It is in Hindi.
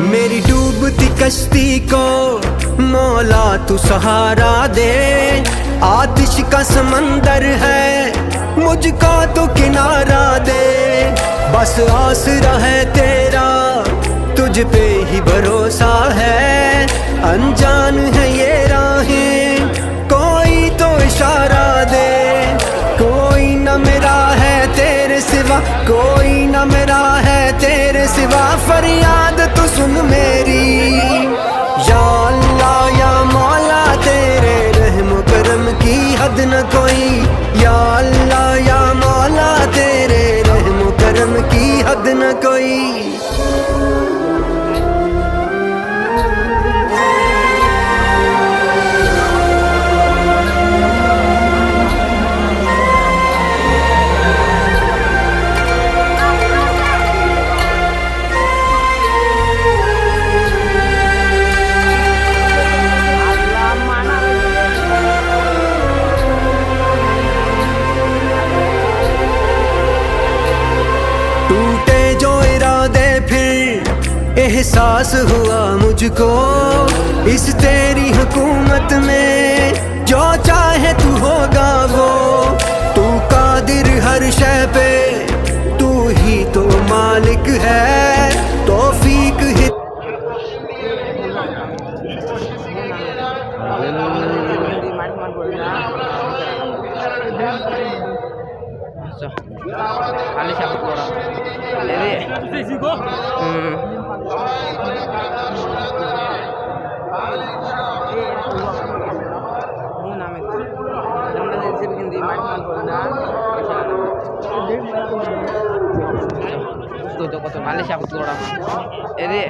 मेरी डूबती कश्ती को मौला तू सहारा दे। आतिश का समंदर है मुझको तो किनारा दे। बस आसरा है तेरा तुझ पे ही भरोसा है। अनजान है ये राहें कोई तो इशारा दे। कोई न मेरा है तेरे सिवा, कोई न मेरा है तेरे सिवा। फरियाद तू सुन मेरी या अल्लाह या मौला, तेरे रहम करम की हद न कोई। या अल्लाह या मौला, तेरे रहम करम की हद न कोई। टूटे जो इरादे फिर एहसास हुआ मुझको। इस तेरी हुकूमत में जो चाहे तू होगा वो। तू कादिर हर शय पे, तू ही तो मालिक है। तौफीक है kali siapa orang jadi kali siapa orang jadi